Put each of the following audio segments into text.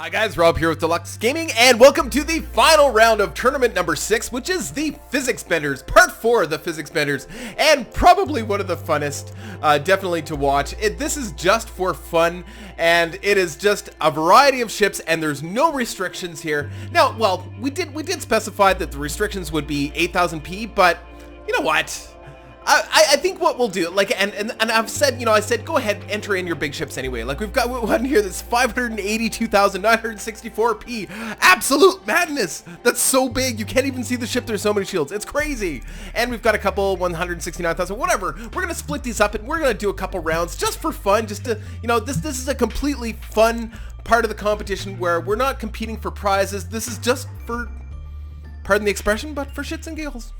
Hi guys, Rob here with Deluks Gaming, and welcome to the final round of tournament number 6, which is the Physics Benders, part 4 of the Physics Benders, and probably one of the funnest, definitely to watch. This is just for fun, and it is just a variety of ships, and there's no restrictions here. Now, well, we did specify that the restrictions would be 8000p, but you know what? I think what we'll do, like, and I've said, you know, I said, go ahead, enter in your big ships anyway. Like, we've got one here that's 582,964p. Absolute madness. That's so big. You can't even see the ship. There's so many shields. It's crazy. And we've got a couple 169,000, whatever. We're going to split these up and we're going to do a couple rounds just for fun. Just to, you know, this is a completely fun part of the competition where we're not competing for prizes. This is just for, pardon the expression, but for shits and giggles.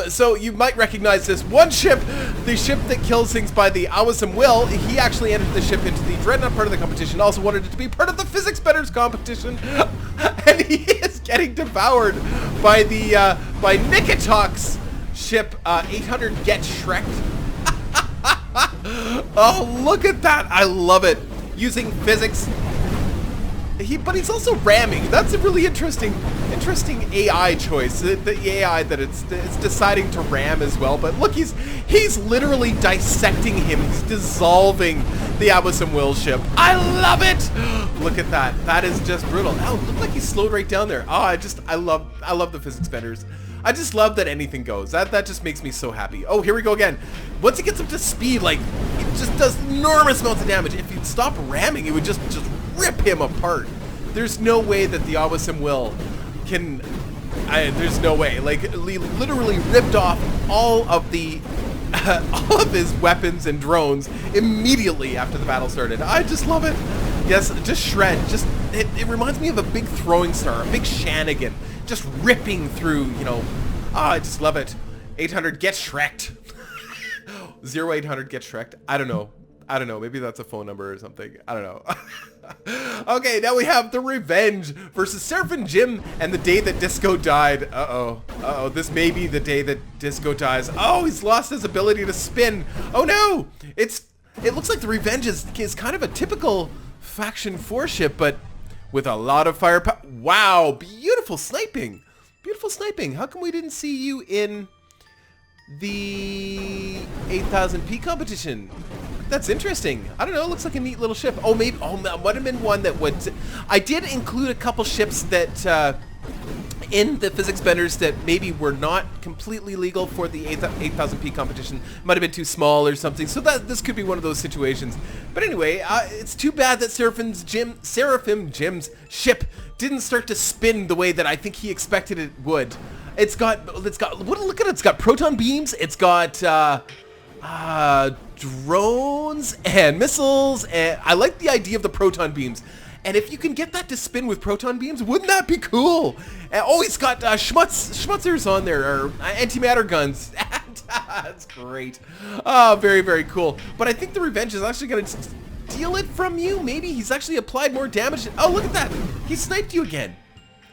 So you might recognize this one ship, the ship that kills things by the Awesome Will. He actually entered the ship into the Dreadnought part of the competition, also wanted it to be part of the Physics Benders competition, and he is getting devoured by the by Nikitok's ship 800 Get Shreked. Oh, look at that. I love it. Using physics. But he's also ramming. That's a really interesting AI choice. The AI that it's deciding to ram as well. But look, he's literally dissecting him. He's dissolving the Awesome Will ship. I love it. Look at that. That is just brutal. Oh, look like he slowed right down there. Oh, I love the Physics Benders. I just love that anything goes. That just makes me so happy. Oh, here we go again. Once he gets up to speed, like, it just does enormous amounts of damage. If you'd stop ramming, it would just rip him apart. There's no way that the Awesome Will can, there's no way. Like, he literally ripped off all of the, all of his weapons and drones immediately after the battle started. I just love it. Yes, just shred. It reminds me of a big throwing star, a big shenanigan, just ripping through, you know. I just love it. 800 Get Shreked. 0800 Get Shreked. I don't know. Maybe that's a phone number or something. I don't know. Okay, now we have the Revenge versus Seraphim Jim and the day that Disco died. Uh-oh. This may be the day that Disco dies. Oh, he's lost his ability to spin. Oh no! It looks like the Revenge is kind of a typical Faction 4 ship, but with a lot of firepower. Wow, beautiful sniping. Beautiful sniping. How come we didn't see you in the 8000p competition? That's interesting. I don't know. It looks like a neat little ship. Oh, maybe. Oh, that would have been one that would. I did include a couple ships that in the Physics Benders that maybe were not completely legal for the 8000p competition. Might have been too small or something. So this could be one of those situations. But anyway, it's too bad that Seraphim Jim's ship didn't start to spin the way that I think he expected it would. It's got. Look at it. It's got proton beams. It's got. Drones and missiles, and I like the idea of the proton beams. And if you can get that to spin with proton beams, wouldn't that be cool? And, oh, he's got schmutzers on there, or antimatter guns. That's great. Oh, very, very cool. But I think the Revenge is actually going to steal it from you. Maybe he's actually applied more damage. Oh, look at that. He sniped you again.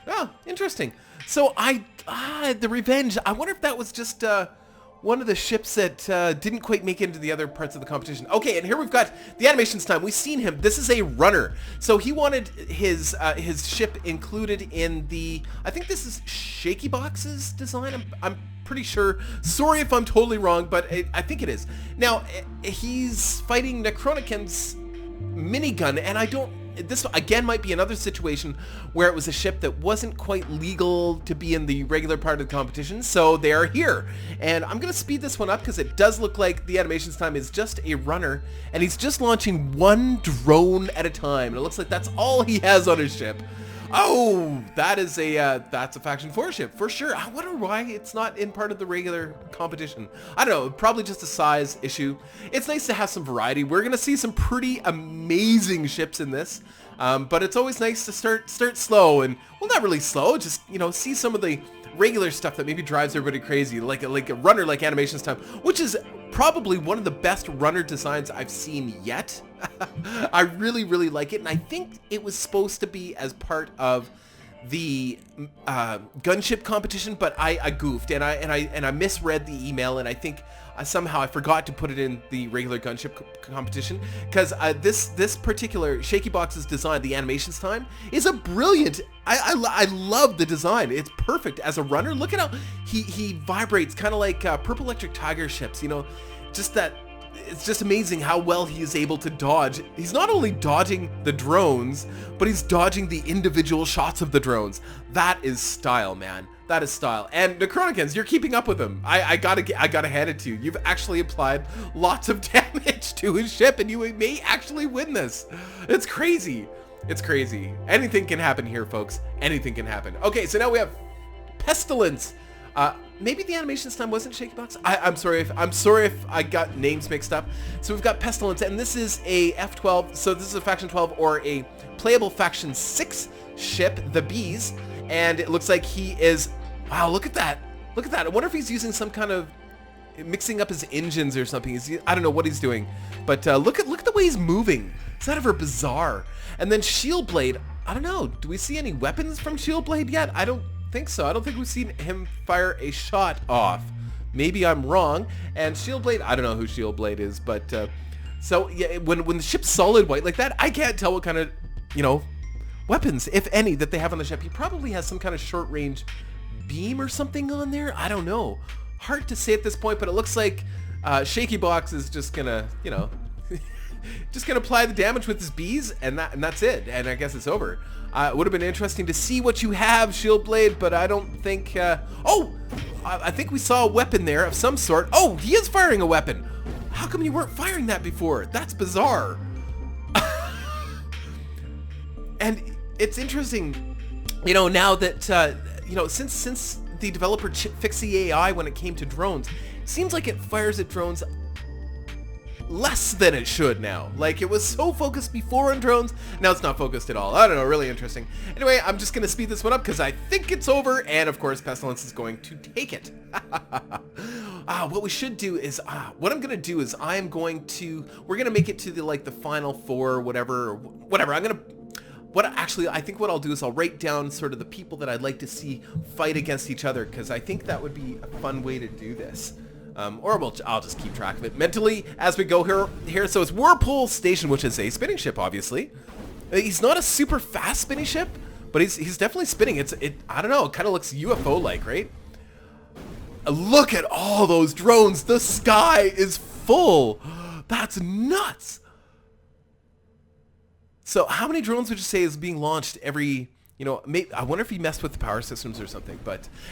Oh, interesting. So the Revenge, I wonder if that was just one of the ships that didn't quite make it into the other parts of the competition. Okay, and here we've got the animations time. We've seen him. This is a runner. So he wanted his ship included in the, I think this is Shaky Box's design. I'm pretty sure. Sorry if I'm totally wrong, but I think it is. Now, he's fighting Necronican's minigun, and I don't, this again might be another situation where it was a ship that wasn't quite legal to be in the regular part of the competition, so they are here. And I'm going to speed this one up because it does look like the animations time is just a runner, and he's just launching one drone at a time. And it looks like that's all he has on his ship. Oh, that's a Faction 4 ship for sure. I wonder why it's not in part of the regular competition. I don't know, probably just a size issue. It's nice to have some variety. We're gonna see some pretty amazing ships in this, but it's always nice to start slow, and well, not really slow, just, you know, see some of the regular stuff that maybe drives everybody crazy, like a runner like animations time, which is probably one of the best runner designs I've seen yet. I really, really like it, and I think it was supposed to be as part of the gunship competition, but I goofed and I misread the email, and I think somehow I forgot to put it in the regular gunship competition, because this particular Shaky Box's design, the animations time, is a brilliant. I love the design. It's perfect as a runner. Look at how he vibrates, kind of like Purple Electric Tiger ships. You know, just that. It's just amazing how well he is able to dodge. He's not only dodging the drones, but he's dodging the individual shots of the drones. That is style, man. That is style. And Necronicans, you're keeping up with him. I gotta hand it to you. You've actually applied lots of damage to his ship, and you may actually win this. It's crazy. It's crazy. Anything can happen here, folks. Anything can happen. Okay, so now we have Pestilence. Maybe the animations time wasn't Shaky Box. I'm sorry if I got names mixed up. So we've got Pestilence, and this is a F12. So this is a Faction 12 or a playable Faction 6 ship, the Bees, and it looks like he is. Wow, look at that! Look at that! I wonder if he's using some kind of mixing up his engines or something. I don't know what he's doing, but look at the way he's moving. Is that ever bizarre? And then Shield Blade. I don't know. Do we see any weapons from Shield Blade yet? I don't think so. I don't think we've seen him fire a shot off. Maybe I'm wrong. And Shield Blade, I don't know who Shield Blade is, but so yeah, when the ship's solid white like that, I can't tell what kind of, you know, weapons, if any, that they have on the ship. He probably has some kind of short range beam or something on there. I don't know. Hard to say at this point, but it looks like Shaky Box is just gonna, you know, just gonna apply the damage with his bees, and that's it. And I guess it's over. It would have been interesting to see what you have, Shield Blade, but I don't think... oh! I think we saw a weapon there of some sort. Oh, he is firing a weapon! How come you weren't firing that before? That's bizarre. And it's interesting, you know, now that, you know, since the developer fixed the AI when it came to drones, it seems like it fires at drones less than it should now. Like, it was so focused before on drones, now it's not focused at all. I don't know, really interesting. Anyway, I'm just gonna speed this one up because I think it's over, and of course Pestilence is going to take it. What we should do is, what I'm gonna do is we're gonna make it to the final four, whatever. I think what I'll do is I'll write down sort of the people that I'd like to see fight against each other, because I think that would be a fun way to do this. I'll just keep track of it mentally as we go here. So it's Whirlpool Station, which is a spinning ship, obviously. He's not a super fast spinning ship, but he's definitely spinning. I don't know, it kind of looks UFO-like, right? Look at all those drones. The sky is full. That's nuts. So how many drones would you say is being launched every... You know, I wonder if he messed with the power systems or something,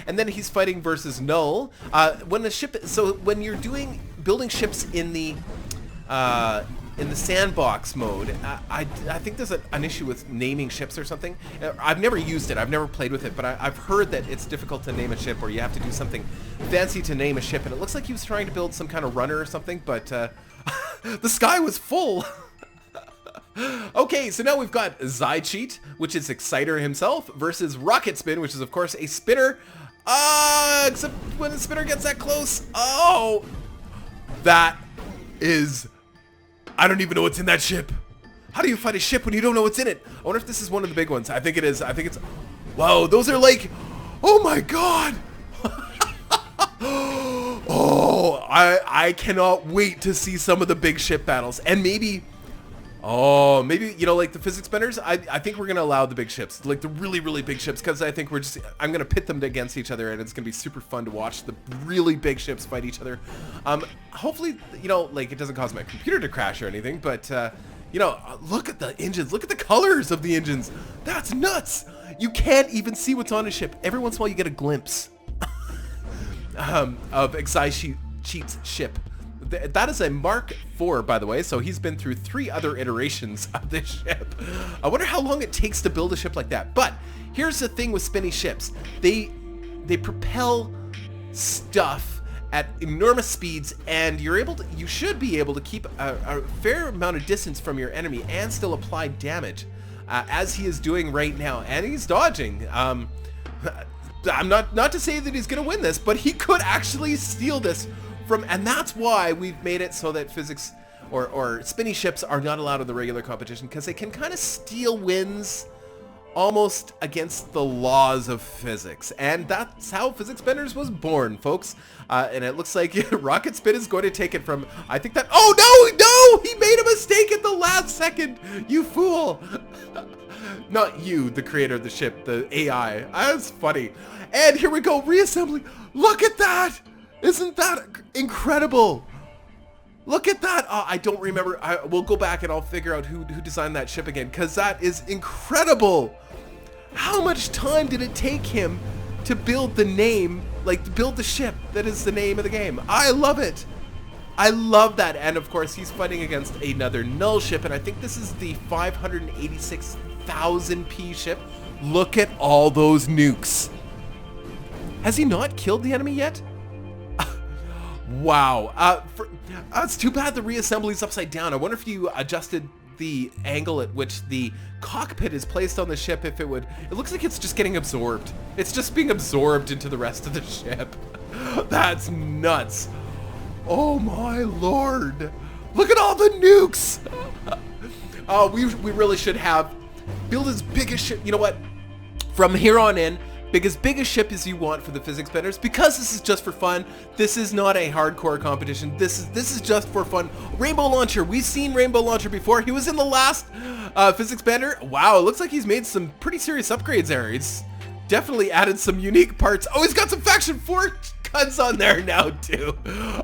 and then he's fighting versus Null. When you're building ships in the sandbox mode, I think there's an issue with naming ships or something. I've never used it, I've never played with it, but I've heard that it's difficult to name a ship, or you have to do something fancy to name a ship, and it looks like he was trying to build some kind of runner or something, but the sky was full. Okay, so now we've got Zycheat, which is Exciter himself, versus Rocket Spin, which is of course a spinner. Except when the spinner gets that close. Oh, that is... I don't even know what's in that ship. How do you fight a ship when you don't know what's in it? I wonder if this is one of the big ones. I think it is. I think it's... Whoa, those are like... Oh my god! Oh, I cannot wait to see some of the big ship battles. And maybe, you know, like the physics benders, I think we're going to allow the big ships, like the really, really big ships, because I think I'm going to pit them against each other, and it's going to be super fun to watch the really big ships fight each other. Hopefully, you know, like it doesn't cause my computer to crash or anything, but, you know, look at the engines. Look at the colors of the engines. That's nuts. You can't even see what's on a ship. Every once in a while you get a glimpse of Zycheat's ship. That is a Mark IV, by the way, so he's been through 3 other iterations of this ship. I wonder how long it takes to build a ship like that. But here's the thing with spinny ships. They propel stuff at enormous speeds, and you should be able to keep a fair amount of distance from your enemy and still apply damage, as he is doing right now. And he's dodging. I'm not to say that he's going to win this, but he could actually steal this and that's why we've made it so that physics or spinny ships are not allowed in the regular competition, because they can kind of steal wins almost against the laws of physics. And that's how Physics Benders was born, folks. And it looks like Rocket Spin is going to take it from, I think that, oh no, he made a mistake at the last second, you fool. Not you, the creator of the ship, the AI. That's funny. And here we go, reassembly. Look at that. Isn't that incredible? Look at that. I don't remember. We'll go back and I'll figure out who designed that ship again, because that is incredible. How much time did it take him to build the name, like to build the ship that is the name of the game? I love it. I love that. And of course, he's fighting against another null ship, and I think this is the 586,000 P ship. Look at all those nukes. Has he not killed the enemy yet? Wow. It's too bad the reassembly is upside down. I wonder if you adjusted the angle at which the cockpit is placed on the ship, if it would. It looks like it's just getting absorbed. It's just being absorbed into the rest of the ship. That's nuts. Oh my lord. Look at all the nukes. Oh, we really should have build as big a ship. You know what? From here on in, as big a ship as you want for the Physics Benders, because this is just for fun. This is not a hardcore competition. This is just for fun. Rainbow Launcher. We've seen Rainbow Launcher before. He was in the last Physics Bender. Wow, it looks like he's made some pretty serious upgrades there. He's definitely added some unique parts. Oh, he's got some Faction 4 guns on there now too.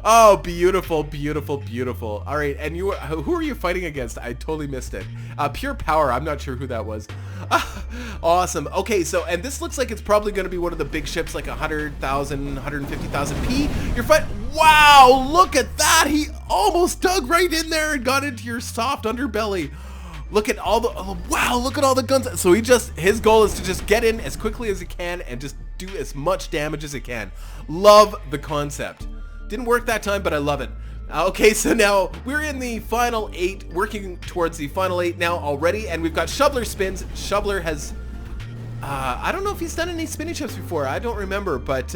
Oh, beautiful, beautiful, beautiful. All right, and who are you fighting against? I totally missed it. Pure Power. I'm not sure who that was. Awesome. Okay, so, and this looks like it's probably going to be one of the big ships, like 100,000, 150,000 P. You're fighting. Wow, look at that. He almost dug right in there and got into your soft underbelly. Look at all the, oh, wow, look at all the guns. So his goal is to just get in as quickly as he can and just do as much damage as he can. Love the concept. Didn't work that time, but I love it. Okay, so now we're in the final 8, working towards the final 8 now already, and we've got Shoveler spins. Shoveler has, I don't know if he's done any spinning ships before. I don't remember, but,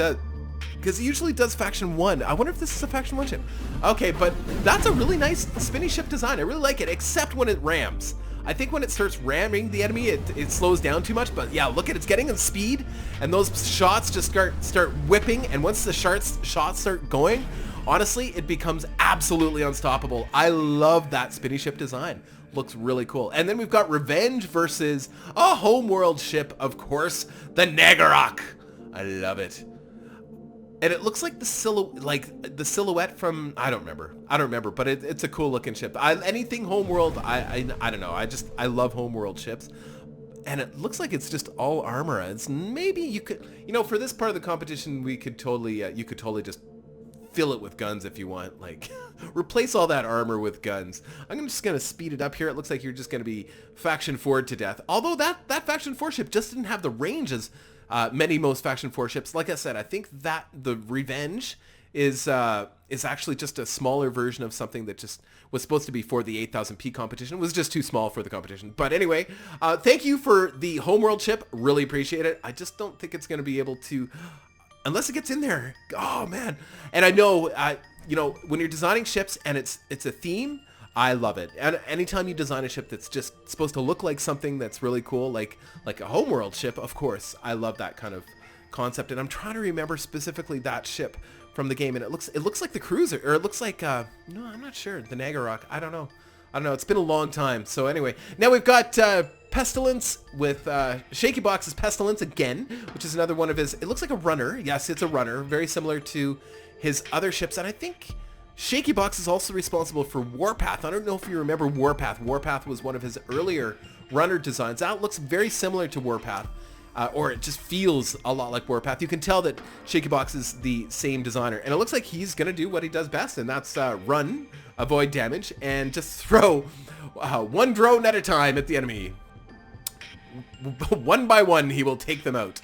because he usually does Faction 1. I wonder if this is a Faction 1 ship. Okay, but that's a really nice spinning ship design. I really like it, except when it rams. I think when it starts ramming the enemy, it slows down too much. But yeah, look at it's getting in speed, and those shots just start whipping. And once the shots start going, honestly, it becomes absolutely unstoppable. I love that spinning ship design. Looks really cool. And then we've got Revenge versus a homeworld ship, of course, the Nagarok. I love it. And it looks like the silhouette from, I don't remember, but it's a cool looking ship. Anything homeworld, I don't know. I love homeworld ships. And it looks like it's just all armor. It's maybe you could, for this part of the competition, we could totally, you could totally just fill it with guns if you want. Like, replace all that armor with guns. I'm just going to speed it up here. It looks like you're just going to be Faction 4'd to death. Although that Faction 4 ship just didn't have the range as most Faction 4 ships. Like I said, I think that the Revenge is actually just a smaller version of something that just was supposed to be for the 8,000 P competition. It was just too small for the competition. But anyway, thank you for the homeworld ship. Really appreciate it. I just don't think it's going to be able to, unless it gets in there. Oh man. And I know, when you're designing ships and it's a theme, I love it. And anytime you design a ship that's just supposed to look like something that's really cool, like a homeworld ship, of course, I love that kind of concept. And I'm trying to remember specifically that ship from the game, and it looks like the cruiser, or it looks like no, I'm not sure, the Nagarok. I don't know. It's been a long time. So anyway, now we've got Pestilence with Shaky Box's Pestilence again, which is another one of his. It looks like a runner. Yes, it's a runner, very similar to his other ships, and I think Shaky Box is also responsible for Warpath. I don't know if you remember Warpath. Warpath was one of his earlier runner designs. That looks very similar to Warpath, or it just feels a lot like Warpath. You can tell that Shaky Box is the same designer, and it looks like he's going to do what he does best, and that's run, avoid damage, and just throw one drone at a time at the enemy. One by one, he will take them out.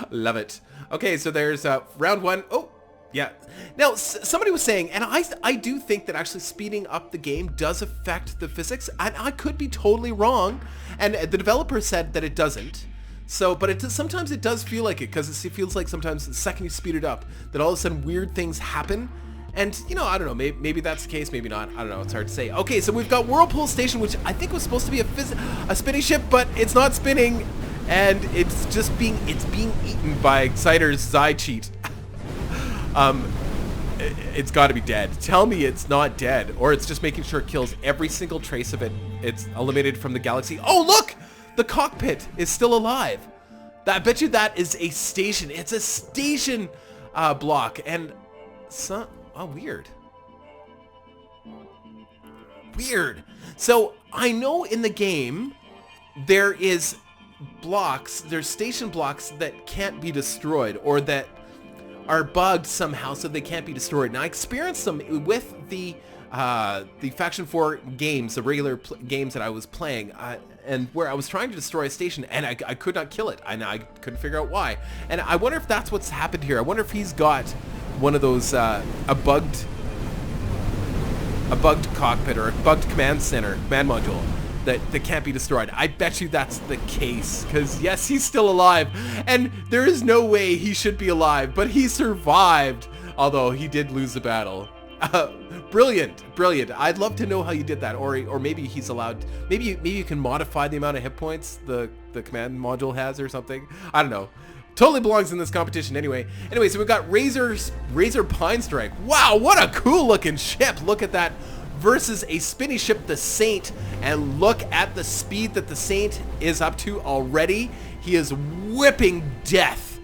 Love it. Okay, so there's round 1. Oh, yeah. Now, somebody was saying, and I do think that actually speeding up the game does affect the physics. I could be totally wrong, and the developer said that it doesn't. So, but sometimes it does feel like it, because it feels like sometimes the second you speed it up, that all of a sudden weird things happen, And, you know, I don't know, maybe that's the case, maybe not. I don't know, it's hard to say. Okay, so we've got Whirlpool Station, which I think was supposed to be a spinning ship, but it's not spinning, and it's just being eaten by Exciter's Zai cheat. It's got to be dead. Tell me it's not dead, or it's just making sure it kills every single trace of it. It's eliminated from the galaxy. Oh, look! The cockpit is still alive. I bet you that is a station. It's a station block, and some... Oh, weird. Weird. So, I know in the game, there's station blocks that can't be destroyed, or that are bugged somehow so they can't be destroyed. Now, I experienced them with the Faction 4 games, the regular games that I was playing, and where I was trying to destroy a station, and I could not kill it, and I couldn't figure out why. And I wonder if that's what's happened here. I wonder if he's got one of those, a bugged cockpit or a bugged command module that can't be destroyed. I bet you that's the case, because yes, he's still alive, and there is no way he should be alive, but he survived, although he did lose the battle. Brilliant. I'd love to know how you did that, or maybe he's allowed. Maybe you can modify the amount of hit points the command module has or something. I don't know. Totally belongs in this competition anyway. Anyway, so we've got Razor Pine Strike. Wow, what a cool looking ship. Look at that. Versus a spinny ship, the Saint, and look at the speed that the Saint is up to already. He is whipping death.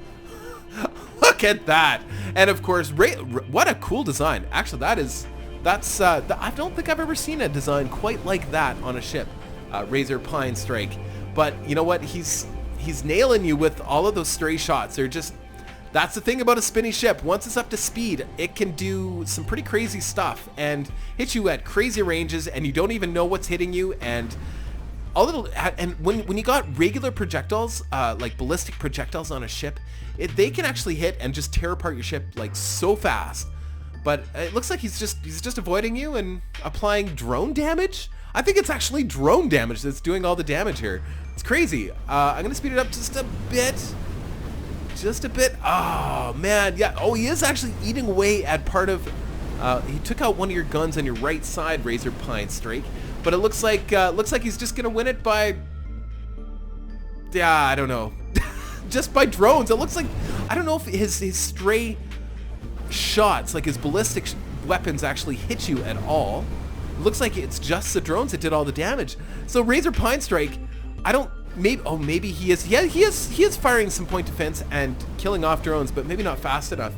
Look at that. And of course, what a cool design. Actually, I don't think I've ever seen a design quite like that on a ship, Razor Pine Strike. But you know what? He's nailing you with all of those stray shots. That's the thing about a spinny ship. Once it's up to speed, it can do some pretty crazy stuff and hit you at crazy ranges, and you don't even know what's hitting you. And when you got regular projectiles, like ballistic projectiles on a ship, they can actually hit and just tear apart your ship like so fast. But it looks like he's just avoiding you and applying drone damage. I think it's actually drone damage that's doing all the damage here. It's crazy. I'm gonna speed it up just a bit. Oh man, yeah. Oh, he is actually eating away at part of. He took out one of your guns on your right side, Razor Pine Strike. But it looks like he's just gonna win it by. Yeah, I don't know. Just by drones. It looks like, I don't know if his stray shots, like his ballistic weapons, actually hit you at all. It looks like it's just the drones that did all the damage. So Razor Pine Strike, maybe he is. Yeah, he is firing some point defense and killing off drones, but maybe not fast enough.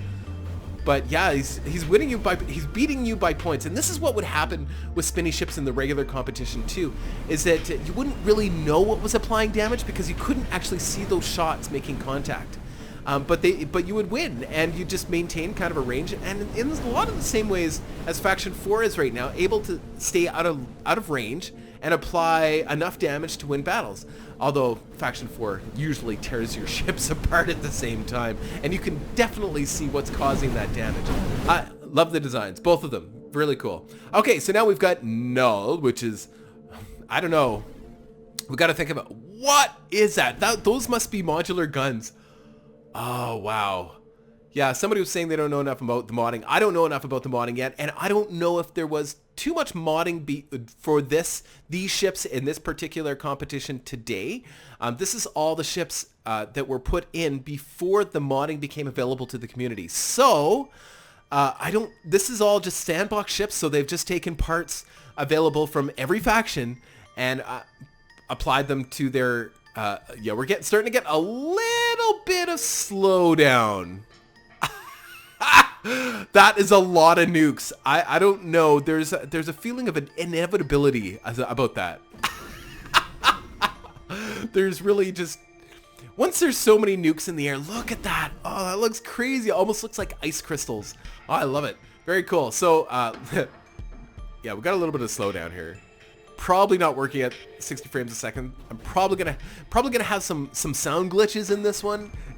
But yeah, he's beating you by points, and this is what would happen with spinny ships in the regular competition too, is that you wouldn't really know what was applying damage because you couldn't actually see those shots making contact. But you would win, and you just maintain kind of a range, and in a lot of the same ways as Faction 4 is right now, able to stay out of range and apply enough damage to win battles. Although Faction 4 usually tears your ships apart at the same time, and you can definitely see what's causing that damage. I love the designs, both of them, really cool. Okay, so now we've got Null, which is, I don't know, we got to think about, what is that? Those must be modular guns. Oh, wow. Yeah, somebody was saying they don't know enough about the modding. I don't know enough about the modding yet, and I don't know if there was too much modding for these ships in this particular competition today. This is all the ships that were put in before the modding became available to the community. So, this is all just sandbox ships, so they've just taken parts available from every faction and applied them to their... yeah, we're starting to get a little bit of slowdown. That is a lot of nukes. I don't know. There's a feeling of an inevitability about that. There's really just... Once there's so many nukes in the air, look at that. Oh, that looks crazy. It almost looks like ice crystals. Oh, I love it. Very cool. So, yeah, we got a little bit of slowdown here. Probably not working at 60 frames a second. I'm probably gonna have some sound glitches in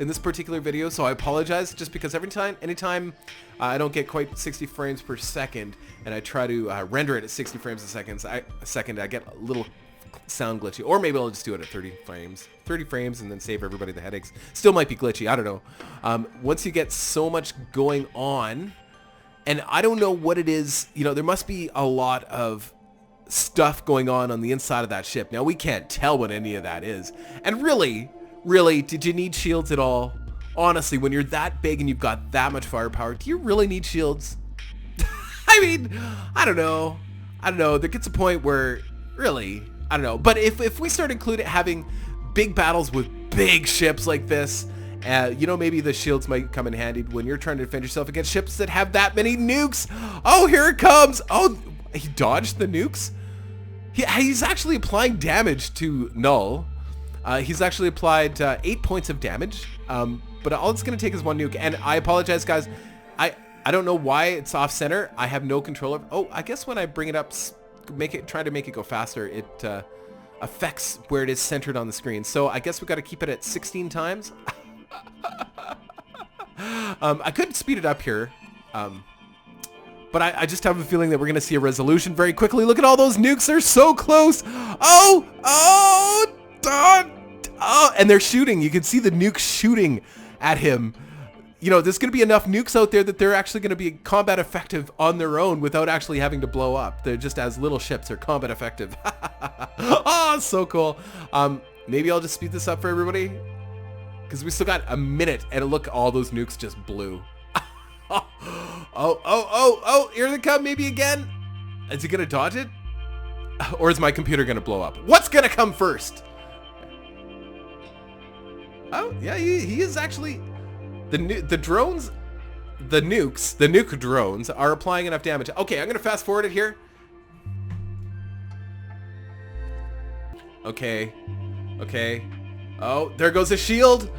this particular video, so I apologize, just because anytime I don't get quite 60 frames per second and I try to render it at 60 frames a second, I get a little sound glitchy. Or maybe I'll just do it at 30 frames and then save everybody the headaches. Still might be glitchy, I don't know. Once you get so much going on, And I don't know what it is. You know, there must be a lot of stuff going on the inside of that ship. Now, we can't tell what any of that is. And really, did you need shields at all? Honestly, when you're that big and you've got that much firepower, do you really need shields? I mean, I don't know. There gets a point where, really, I don't know. But if we start including having big battles with big ships like this, you know, maybe the shields might come in handy when you're trying to defend yourself against ships that have that many nukes. Oh, here it comes. Oh, he dodged the nukes. He's actually applying damage to Null. He's actually applied 8 points of damage. But all it's going to take is one nuke. And I apologize, guys. I don't know why it's off center. I have no control over. Oh, I guess when I bring it up, try to make it go faster, it affects where it is centered on the screen. So I guess we got to keep it at 16 times. I could speed it up here. But I just have a feeling that we're going to see a resolution very quickly. Look at all those nukes. They're so close. Oh, and they're shooting. You can see the nukes shooting at him. You know, there's going to be enough nukes out there that they're actually going to be combat effective on their own without actually having to blow up. They're just as little ships are combat effective. Oh, so cool. Maybe I'll just speed this up for everybody because we still got a minute, and look, all those nukes just blew. Oh, here they come, maybe again. Is he going to dodge it? Or is my computer going to blow up? What's going to come first? Oh, yeah, he is actually... The drones, the nuke drones are applying enough damage. Okay, I'm going to fast forward it here. Okay. Oh, there goes a shield.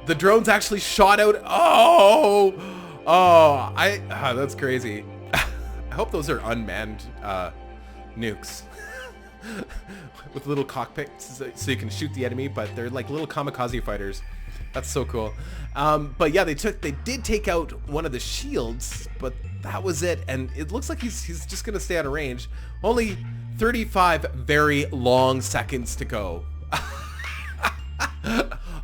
The drones actually shot out. Oh, that's crazy. I hope those are unmanned nukes. With little cockpits so you can shoot the enemy, but they're like little kamikaze fighters. That's so cool. But yeah, they did take out one of the shields, but that was it. And it looks like he's just gonna stay out of range. Only 35 very long seconds to go.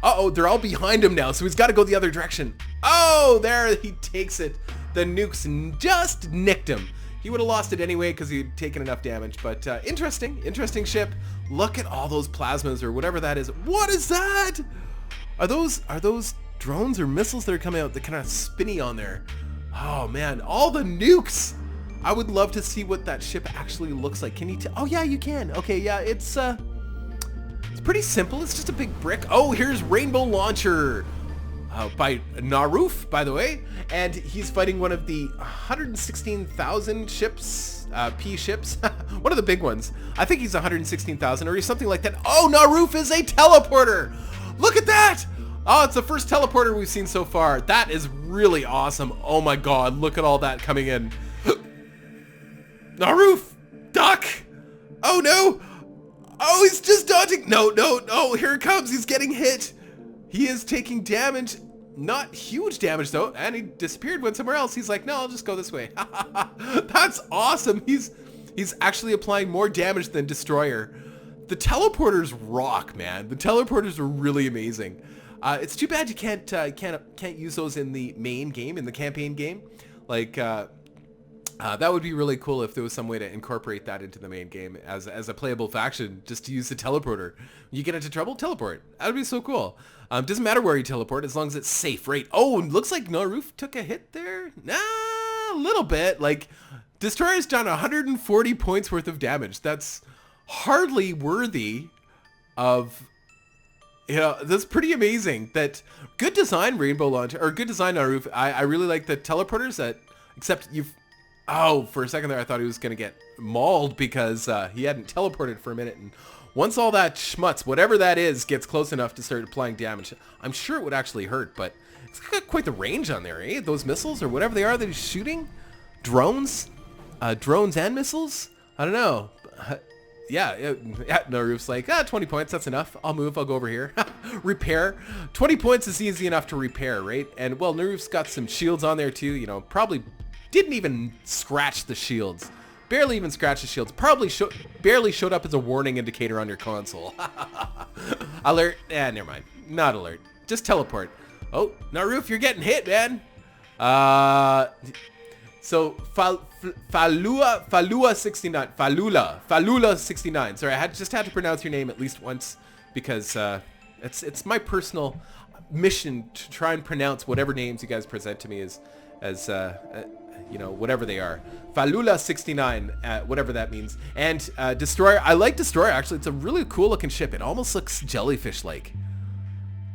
Uh-oh, they're all behind him now, so he's got to go the other direction. Oh, there he takes it. The nukes just nicked him. He would have lost it anyway because he'd taken enough damage, but interesting ship. Look at all those plasmas or whatever that is. What is that? Are those drones or missiles that are coming out that kind of spinny on there? Oh man, all the nukes. I would love to see what that ship actually looks like. Can you tell? Oh yeah, you can. Okay, yeah, it's pretty simple. It's just a big brick. Oh, here's Rainbow Launcher. By Naruf, by the way, and he's fighting one of the 116,000 ships, P ships, one of the big ones. I think he's 116,000 or something like that. Oh, Naruf is a teleporter. Look at that. Oh, it's the first teleporter we've seen so far. That is really awesome. Oh my God, look at all that coming in. Naruf, duck. Oh no. Oh, he's just dodging. No, here it comes. He's getting hit. He is taking damage, not huge damage though, and he disappeared, went somewhere else. He's like, no, I'll just go this way. That's awesome. He's actually applying more damage than Destroyer. The teleporters rock, man. The teleporters are really amazing. It's too bad you can't use those in the main game, in the campaign game. Like that would be really cool if there was some way to incorporate that into the main game as a playable faction, just to use the teleporter. You get into trouble, teleport. That would be so cool. Doesn't matter where you teleport as long as it's safe, right? Oh, looks like Naruf took a hit there. Nah, a little bit. Like, Destroyer's done 140 points worth of damage. That's hardly worthy of... You know, that's pretty amazing. That good design, Rainbow Launcher, or good design, Naruf. I really like the teleporters that, except you've... Oh, for a second there, I thought he was going to get mauled because he hadn't teleported for a minute. And once all that schmutz, whatever that is, gets close enough to start applying damage, I'm sure it would actually hurt, but it's got quite the range on there, eh? Those missiles or whatever they are that he's shooting? Drones? Drones and missiles? I don't know. Yeah, Naruf's like, 20 points, that's enough. I'll move, I'll go over here. Repair. 20 points is easy enough to repair, right? And, well, Naruf's got some shields on there, too, you know, probably... Didn't even scratch the shields. Barely even scratched the shields. Probably barely showed up as a warning indicator on your console. Alert. Never mind. Not alert. Just teleport. Oh, Naruf, you're getting hit, man. So Falula 69. Falula 69. Sorry, I just had to pronounce your name at least once because it's my personal mission to try and pronounce whatever names you guys present to me as you know, whatever they are. Falula 69, whatever that means. And Destroyer, I like Destroyer actually. It's a really cool looking ship. It almost looks jellyfish-like,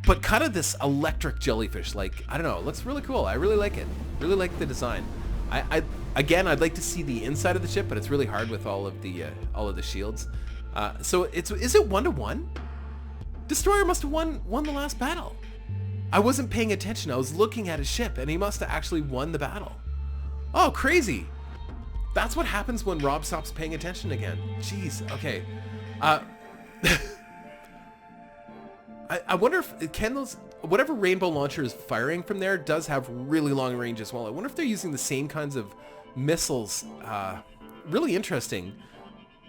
but kind of this electric jellyfish. Like, I don't know, it looks really cool. I really like it. Really like the design. Again, I'd like to see the inside of the ship, but it's really hard with all of the shields. So is it 1-to-1? Destroyer must have won the last battle. I wasn't paying attention. I was looking at his ship, and he must have actually won the battle. Oh, crazy. That's what happens when Rob stops paying attention again. Jeez. Okay. I wonder if whatever rainbow launcher is firing from there does have really long range as well. I wonder if they're using the same kinds of missiles. Really interesting.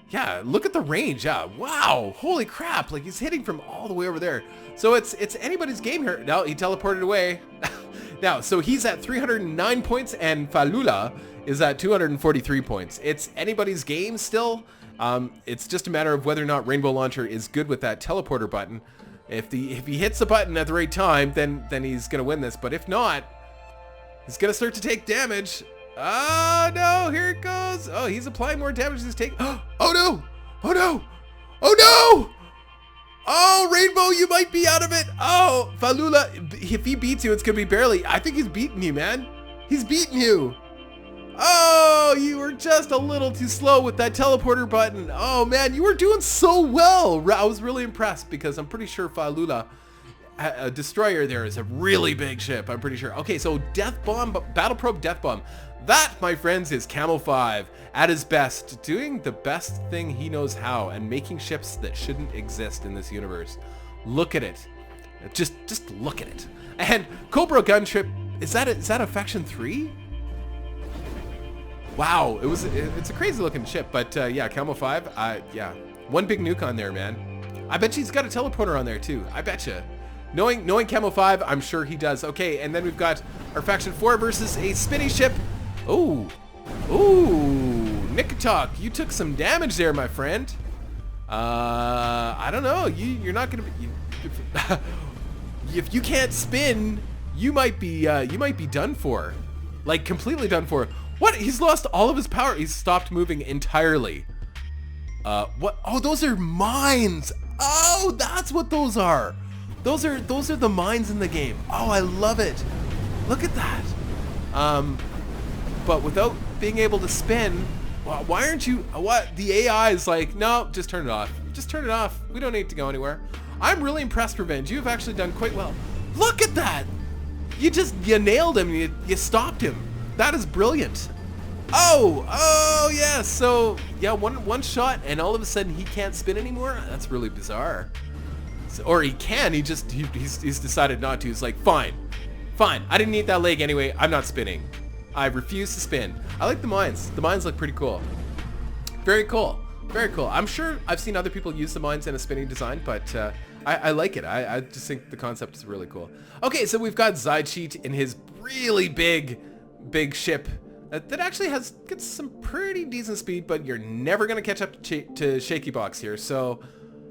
Yeah, look at the range. Yeah, wow, holy crap! Like he's hitting from all the way over there. So it's anybody's game here. No, he teleported away. Now, so he's at 309 points, and Falula is at 243 points. It's anybody's game still. It's just a matter of whether or not Rainbow Launcher is good with that teleporter button. If he hits the button at the right time, then he's gonna win this. But if not, he's gonna start to take damage. Oh no, here it goes. Oh, he's applying more damage than he's taking. Oh no! Oh no! Oh no! Oh, Rainbow, you might be out of it. Oh, Falula, if he beats you, it's gonna be barely. I think he's beating you, man. He's beating you. Oh, you were just a little too slow with that teleporter button. Oh man, you were doing so well. I was really impressed because I'm pretty sure Falula, a destroyer there, is a really big ship. I'm pretty sure. Okay, so Death Bomb, Battle Probe Death Bomb. That, my friends, is Camo 5 at his best, doing the best thing he knows how and making ships that shouldn't exist in this universe. Look at it. Just look at it. And Cobra Gunship, is that a Faction 3? Wow, it's a crazy looking ship, but yeah, Camo 5, yeah. One big nuke on there, man. I bet he's got a teleporter on there too. I bet you. Knowing Camo 5, I'm sure he does. Okay, and then we've got our Faction 4 versus a spinny ship. Ooh, Nikatok, you took some damage there, my friend. I don't know. You're not gonna be. If you can't spin, you might be done for, like completely done for. What? He's lost all of his power. He's stopped moving entirely. What? Oh, those are mines. Oh, that's what those are. Those are the mines in the game. Oh, I love it. Look at that. But without being able to spin, why aren't you? What? The AI is like, no, just turn it off. Just turn it off. We don't need to go anywhere. I'm really impressed, Revenge. You've actually done quite well. Look at that. You nailed him. You stopped him. That is brilliant. Oh yes. So yeah, one shot, and all of a sudden he can't spin anymore. That's really bizarre. So, or he can. He's decided not to. He's like, fine. I didn't need that leg anyway. I'm not spinning. I refuse to spin. I like the mines. The mines look pretty cool. Very cool. Very cool. I'm sure I've seen other people use the mines in a spinning design, but I like it. I just think the concept is really cool. Okay, so we've got Zydcheat in his really big ship that actually gets some pretty decent speed, but you're never going to catch up to Shaky Box here. So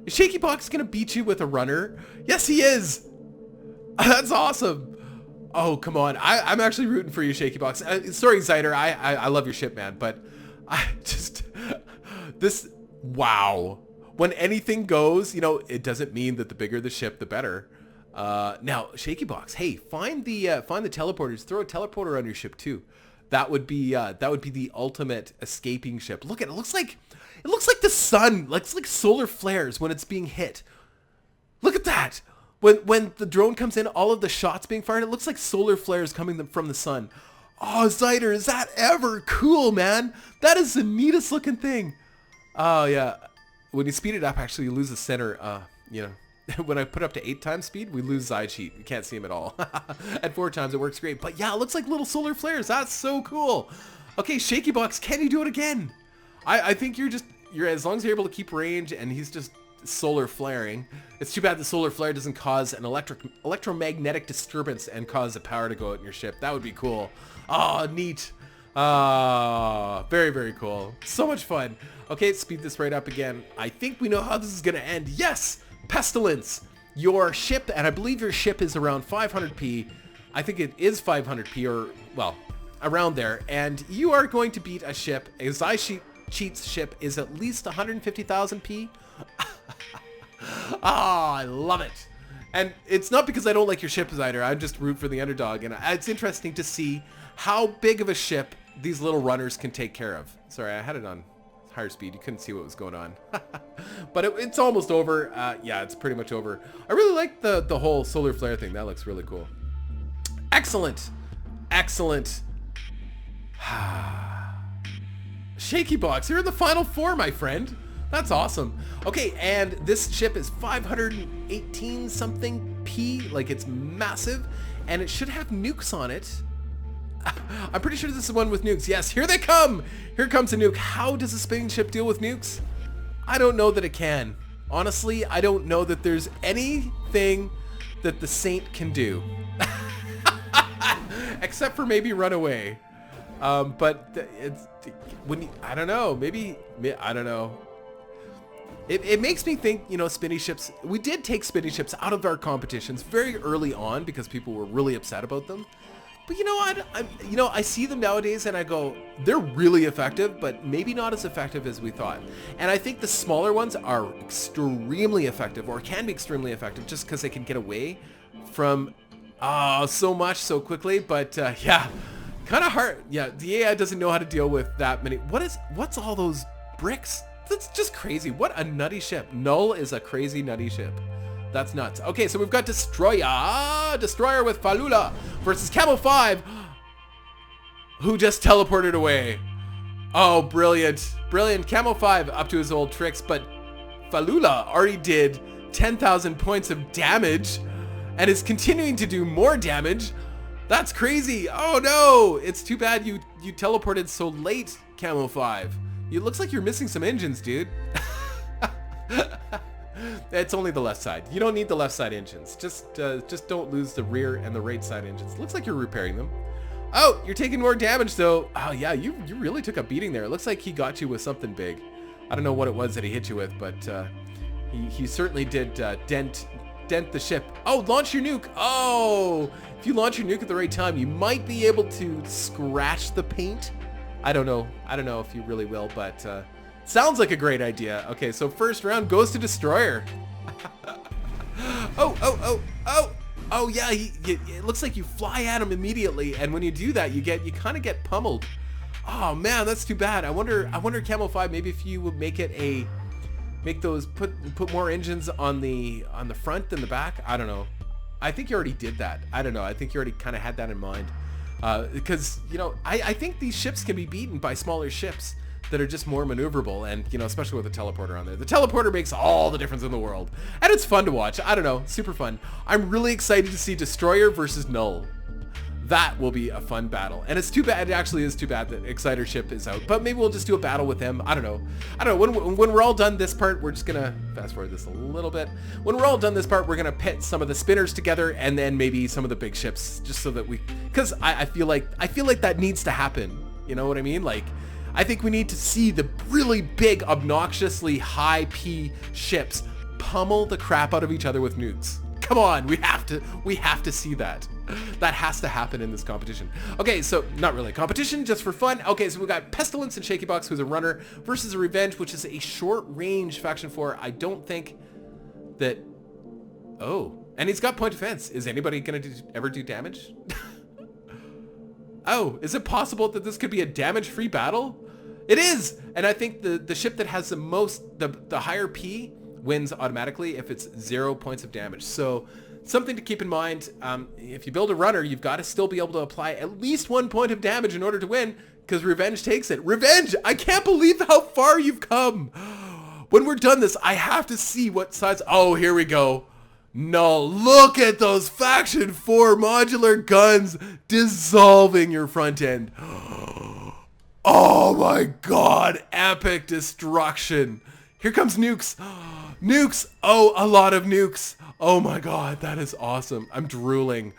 is Shaky Box going to beat you with a runner? Yes, he is. That's awesome. Oh, come on. I'm actually rooting for you, Shaky Box. Sorry, Zyder. I love your ship, man, but I just... Wow. When anything goes, you know, it doesn't mean that the bigger the ship, the better. Now, Shaky Box, hey, find the teleporters. Throw a teleporter on your ship too. That would be the ultimate escaping ship. Look at it. It looks like the sun. Looks like solar flares when it's being hit. Look at that. When the drone comes in, all of the shots being fired, it looks like solar flares coming from the sun. Oh, Zyder, is that ever cool, man? That is the neatest looking thing. Oh, yeah. When you speed it up, actually, you lose the center. You know, when I put up to 8 times speed, we lose Zydcheat. You can't see him at all. At 4 times, it works great. But yeah, it looks like little solar flares. That's so cool. Okay, Shaky Box, can you do it again? I think you're as long as you're able to keep range, and he's just solar flaring. It's too bad the solar flare doesn't cause an electromagnetic disturbance and cause the power to go out in your ship. That would be cool. Oh, neat. Very, very cool. So much fun. Okay, speed this right up again. I think we know how this is going to end. Yes! Pestilence! Your ship, and I believe your ship is around 500p. I think it is 500p, or, well, around there. And you are going to beat a ship. Cheat's ship is at least 150,000p. I love it. And it's not because I don't like your ship designer. I just root for the underdog. And it's interesting to see how big of a ship these little runners can take care of. Sorry, I had it on higher speed. You couldn't see what was going on. But it's almost over. Yeah, it's pretty much over. I really like the whole solar flare thing. That looks really cool. Excellent. Excellent. Shaky box. You're in the final four, my friend. That's awesome. Okay, and this ship is 518 something P. Like, it's massive. And it should have nukes on it. I'm pretty sure this is one with nukes. Yes, here they come. Here comes a nuke. How does a spinning ship deal with nukes? I don't know that it can. Honestly, I don't know that there's anything that the Saint can do. Except for maybe run away. But it's when you, I don't know. Maybe I don't know. It makes me think, you know, spinny ships. We did take spinny ships out of our competitions very early on because people were really upset about them. But you know, I see them nowadays and I go, they're really effective, but maybe not as effective as we thought. And I think the smaller ones are extremely effective, or can be extremely effective, just because they can get away from so much so quickly. But yeah, kind of hard. Yeah, the AI doesn't know how to deal with that many. What's all those bricks? That's just crazy. What a nutty ship. Null is a crazy nutty ship. That's nuts. Okay, so we've got Destroyer. Destroyer with Falula versus Camo 5, who just teleported away. Oh, brilliant. Brilliant. Camo 5 up to his old tricks, but Falula already did 10,000 points of damage and is continuing to do more damage. That's crazy. Oh no, it's too bad you teleported so late, Camo 5. It looks like you're missing some engines, dude. It's only the left side. You don't need the left side engines. Just don't lose the rear and the right side engines. Looks like you're repairing them. Oh, you're taking more damage though. Oh yeah, you really took a beating there. It looks like he got you with something big. I don't know what it was that he hit you with, but he certainly did dent the ship. Oh, launch your nuke. Oh, if you launch your nuke at the right time, you might be able to scratch the paint. I don't know if you really will, but sounds like a great idea. Okay, so first round goes to Destroyer. Oh yeah, it looks like you fly at him immediately, and when you do that, you kind of get pummeled. Oh man, that's too bad. I wonder Camo 5, maybe if you would put more engines on the front than the back. I don't know. I think you already did that. I don't know. I think you already kind of had that in mind. Because, you know, I think these ships can be beaten by smaller ships that are just more maneuverable, and, you know, especially with a teleporter on there. The teleporter makes all the difference in the world, and it's fun to watch. I don't know, super fun. I'm really excited to see Destroyer versus Null. That will be a fun battle, and it's too bad. It actually is too bad that Exciter ship is out, but maybe we'll just do a battle with him. I don't know. When we're all done this part, we're just gonna fast forward this a little bit. When we're all done this part, we're gonna pit some of the spinners together, and then maybe some of the big ships, just so that because I feel like that needs to happen. You know what I mean? Like, I think we need to see the really big, obnoxiously high P ships pummel the crap out of each other with nukes. Come on, we have to see that. That has to happen in this competition. Okay, so not really competition, just for fun. Okay, so we got Pestilence and Shaky Box, who's a runner, versus a Revenge, which is a short-range faction 4. I don't think that... Oh, and he's got point defense. Is anybody gonna ever do damage? Oh, is it possible that this could be a damage-free battle? It is! And I think the ship that has the higher P wins automatically if it's 0 points of damage. So something to keep in mind, if you build a runner, you've got to still be able to apply at least 1 point of damage in order to win, because Revenge takes it. Revenge! I can't believe how far you've come! When we're done this, I have to see what size... Oh, here we go. No, look at those Faction 4 modular guns dissolving your front end. Oh my god, epic destruction. Here comes nukes. Nukes. Oh, a lot of nukes. Oh my god, that is awesome. I'm drooling.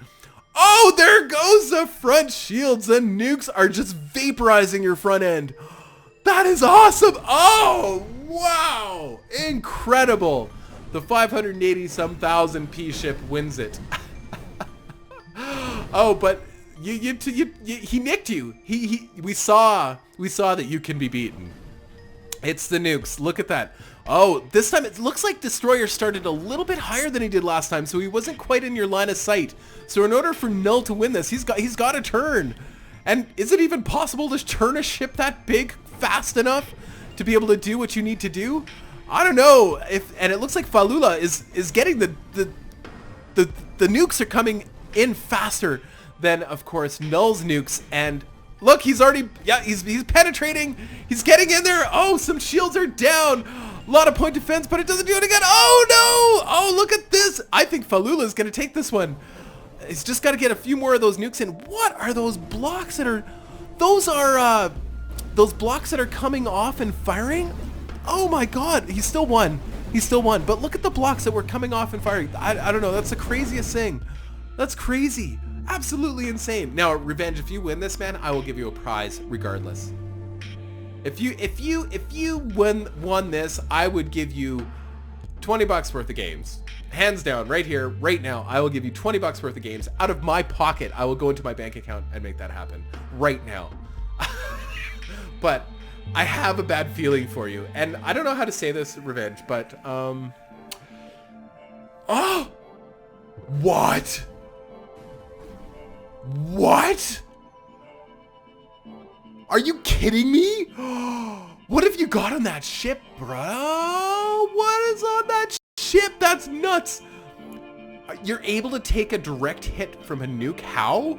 Oh, there goes the front shields. The nukes are just vaporizing your front end. That is awesome. Oh, wow. Incredible. The 580 some thousand P ship wins it. Oh, but he nicked you. We saw that you can be beaten. It's the nukes. Look at that. Oh, this time it looks like Destroyer started a little bit higher than he did last time, so he wasn't quite in your line of sight. So in order for Null to win this, he's got to turn. And is it even possible to turn a ship that big fast enough to be able to do what you need to do? I don't know. And it looks like Falula is getting the nukes are coming in faster than, of course, Null's nukes. And look, he's already, yeah, he's penetrating. He's getting in there. Oh, some shields are down. A lot of point defense, but it doesn't do it again. Oh, no. Oh, look at this. I think Falula is going to take this one. He's just got to get a few more of those nukes in. What are those blocks that are... Those are those blocks that are coming off and firing? Oh, my God. He still won. He still won. But look at the blocks that were coming off and firing. I don't know. That's the craziest thing. That's crazy. Absolutely insane. Now, Revenge, if you win this, man, I will give you a prize regardless. If you won this, I would give you $20 worth of games. Hands down, right here, right now, I will give you $20 worth of games out of my pocket. I will go into my bank account and make that happen right now. But I have a bad feeling for you, and I don't know how to say this, Revenge, but oh, what? What? Are you kidding me? What have you got on that ship, bro? What is on that ship? That's nuts. You're able to take a direct hit from a nuke? How?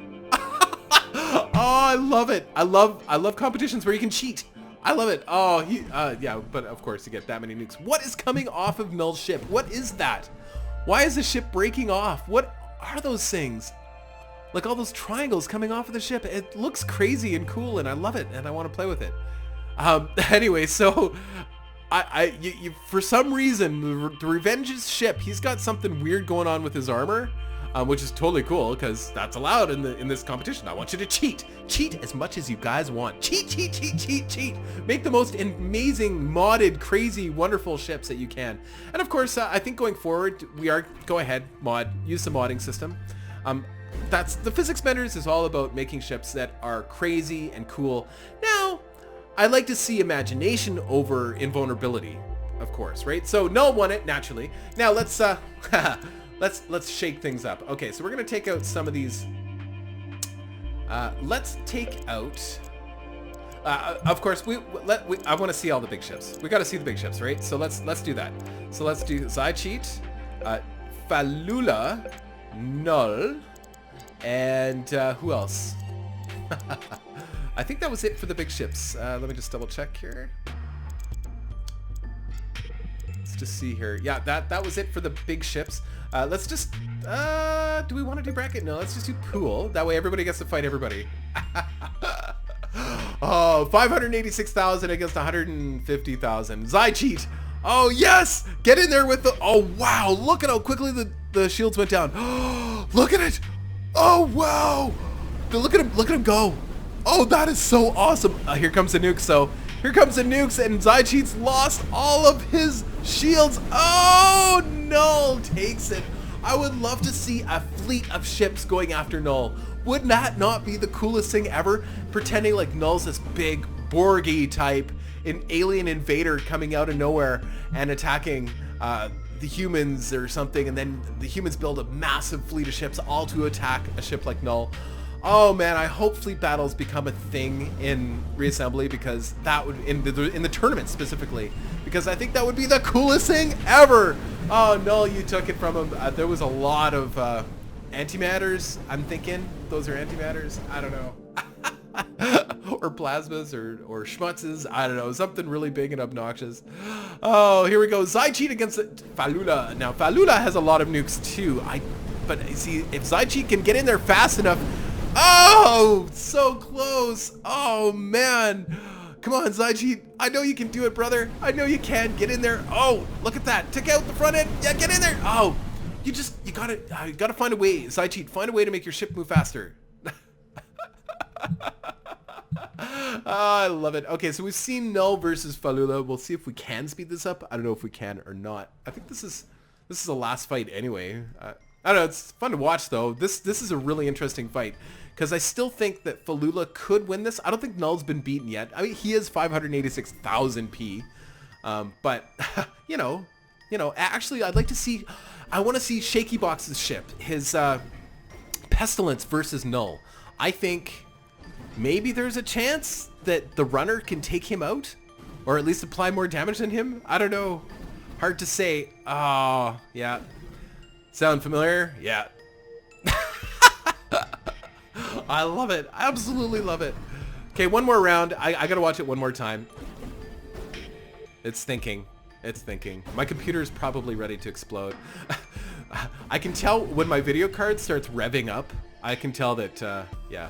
Oh, I love it. I love competitions where you can cheat. I love it. Oh, yeah, but of course you get that many nukes. What is coming off of Null's ship? What is that? Why is the ship breaking off? What are those things? Like all those triangles coming off of the ship. It looks crazy and cool, and I love it, and I want to play with it. Anyway, so you for some reason, the Revenge's ship, he's got something weird going on with his armor, which is totally cool because that's allowed in this competition. I want you to cheat. Cheat as much as you guys want. Cheat, cheat, cheat, cheat, cheat. Make the most amazing, modded, crazy, wonderful ships that you can. And of course, I think going forward, go ahead, use the modding system. That's the Physics Benders is all about making ships that are crazy and cool. Now, I like to see imagination over invulnerability, of course, right? So Null won it naturally. Now let's let's shake things up. Okay, so we're gonna take out some of these. Let's take out. Of course, I want to see all the big ships. We got to see the big ships, right? So let's do that. So let's do Zycheat, Falula, Null. And who else? I think that was it for the big ships. Let me just double check here. Let's just see here. Yeah, that was it for the big ships. Let's just, do we want to do bracket? No, let's just do pool. That way everybody gets to fight everybody. Oh, 586,000 against 150,000. Zycheat. Oh, yes. Get in there with the, oh, wow. Look at how quickly the shields went down. Look at it. Oh, wow. Look at him go. Oh, that is so awesome. Here comes the nuke. So here comes the nukes, and Zycheat's lost all of his shields. Oh, Null takes it. I would love to see a fleet of ships going after Null. Would that not be the coolest thing ever? Pretending like Null's this big Borgy type, an alien invader coming out of nowhere and attacking the humans or something, and then the humans build a massive fleet of ships all to attack a ship like Null. Oh man, I hope fleet battles become a thing in Reassembly, because that would, in the tournament specifically, because I think that would be the coolest thing ever. Oh, Null, you took it from him. There was a lot of antimatters, I'm thinking. Those are antimatters? I don't know. Or plasmas or schmutzes. I don't know. Something really big and obnoxious. Oh, here we go. Zycheat against Falula. Now, Falula has a lot of nukes too. But see, if Zycheat can get in there fast enough. Oh, so close. Oh, man. Come on, Zygene. I know you can do it, brother. I know you can. Get in there. Oh, look at that. Took out the front end. Yeah, get in there. Oh, you gotta find a way, Zygene. Find a way to make your ship move faster. Oh, I love it. Okay, so we've seen Null versus Falula. We'll see if we can speed this up. I don't know if we can or not. I think this is the last fight anyway. I don't know. It's fun to watch though. This is a really interesting fight because I still think that Falula could win this. I don't think Null's been beaten yet. I mean, he is 586,000 P. But you know, actually, I'd like to see. I want to see Shaky Box's ship, his Pestilence versus Null. I think maybe there's a chance that the runner can take him out, or at least apply more damage than him. I don't know. Hard to say. Oh, yeah. Sound familiar? Yeah. I love it. I absolutely love it. Okay, one more round. I gotta watch it one more time. It's thinking. It's thinking. My computer is probably ready to explode. I can tell when my video card starts revving up. I can tell that, yeah.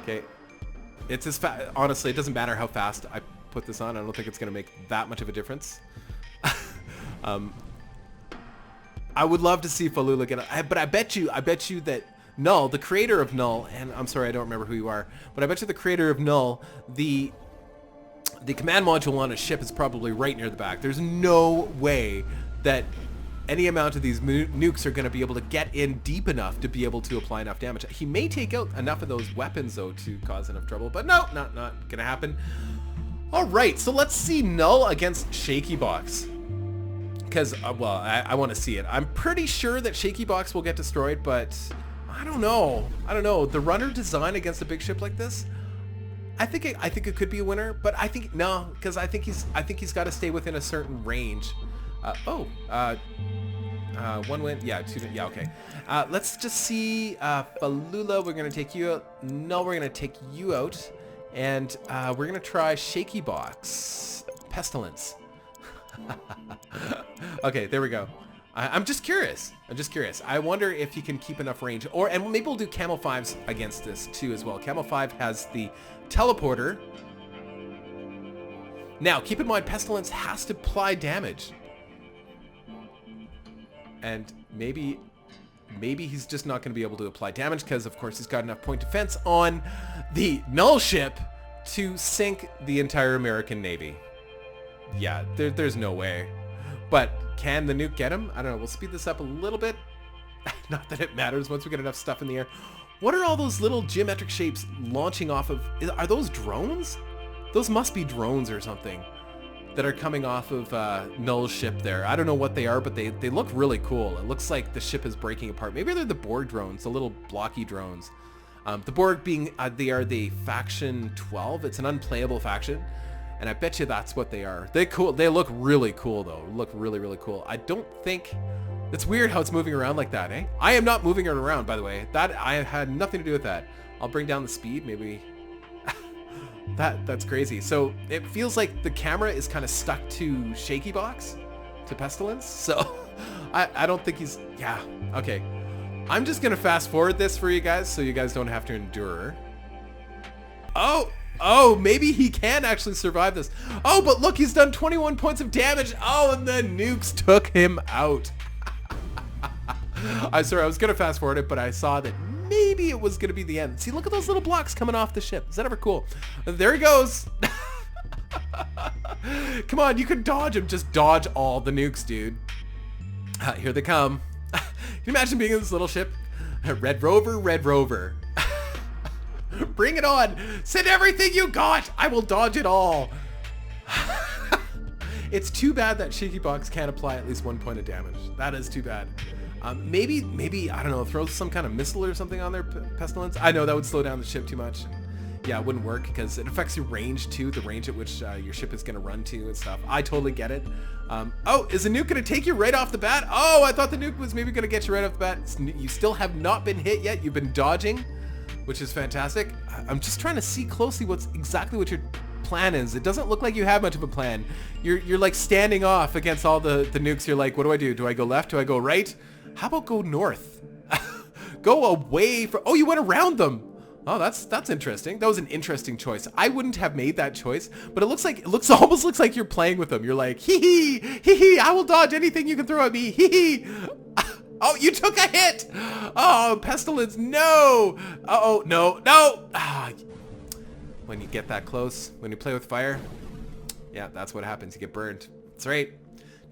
Okay. It's as fast. Honestly, it doesn't matter how fast I put this on. I don't think it's going to make that much of a difference. I would love to see Falula get it. But I bet you that Null, the creator of Null, and I'm sorry, I don't remember who you are, but I bet you the creator of Null, the command module on a ship is probably right near the back. There's no way that any amount of these nukes are going to be able to get in deep enough to be able to apply enough damage. He may take out enough of those weapons, though, to cause enough trouble. But no, not going to happen. All right, so let's see Null against Shaky Box. Because, well, I want to see it. I'm pretty sure that Shaky Box will get destroyed, but I don't know. The runner design against a big ship like this, I think it could be a winner, but I think no, because I think he's got to stay within a certain range. One win, yeah, two, yeah, okay. Let's just see, Falula, we're gonna take you out. No, we're gonna take you out, and we're gonna try Shaky Box, Pestilence. Okay, there we go. I'm just curious. I wonder if he can keep enough range, and maybe we'll do Camel 5s against this too as well. Camel 5 has the teleporter. Now, keep in mind, Pestilence has to apply damage. And maybe he's just not going to be able to apply damage because, of course, he's got enough point defense on the Null ship to sink the entire American Navy. Yeah, there's no way. But can the nuke get him? I don't know. We'll speed this up a little bit. Not that it matters once we get enough stuff in the air. What are all those little geometric shapes launching off of? Are those drones? Those must be drones or something that are coming off of Null's ship there. I don't know what they are, but they look really cool. It looks like the ship is breaking apart. Maybe they're the Borg drones, the little blocky drones. The Borg being, they are the faction 12. It's an unplayable faction, and I bet you that's what they are. They're cool. They look really cool, though. Look really, really cool. I don't think... It's weird how it's moving around like that, eh? I am not moving it around, by the way. I had nothing to do with that. I'll bring down the speed, maybe... That's crazy. So it feels like the camera is kind of stuck to Shaky Box, to Pestilence. So I don't think he's, yeah, okay. I'm just going to fast forward this for you guys so you guys don't have to endure. Oh, maybe he can actually survive this. Oh, but look, he's done 21 points of damage. Oh, and the nukes took him out. I'm sorry, I was going to fast forward it, but I saw that maybe it was going to be the end. See, look at those little blocks coming off the ship. Is that ever cool? There he goes. Come on, you can dodge him. Just dodge all the nukes, dude. Here they come. Can you imagine being in this little ship? Red Rover, Red Rover. Bring it on. Send everything you got. I will dodge it all. It's too bad that Shaky Box can't apply at least 1 point of damage. That is too bad. Maybe, I don't know, throw some kind of missile or something on their Pestilence. I know that would slow down the ship too much. Yeah, it wouldn't work because it affects your range too, the range at which your ship is going to run to and stuff. I totally get it. Oh, is the nuke going to take you right off the bat? Oh, I thought the nuke was maybe going to get you right off the bat. You still have not been hit yet. You've been dodging, which is fantastic. I'm just trying to see closely exactly what your plan is. It doesn't look like you have much of a plan. You're like standing off against all the nukes. You're like, what do I do? Do I go left? Do I go right? How about go north? Go away from... Oh, you went around them. Oh, that's interesting. That was an interesting choice. I wouldn't have made that choice, but almost looks like you're playing with them. You're like, hee, I will dodge anything you can throw at me, hee. Oh, you took a hit. Oh, pestilence, no. Uh-oh, no. Ah, when you get that close, when you play with fire, yeah, that's what happens. You get burned. That's right.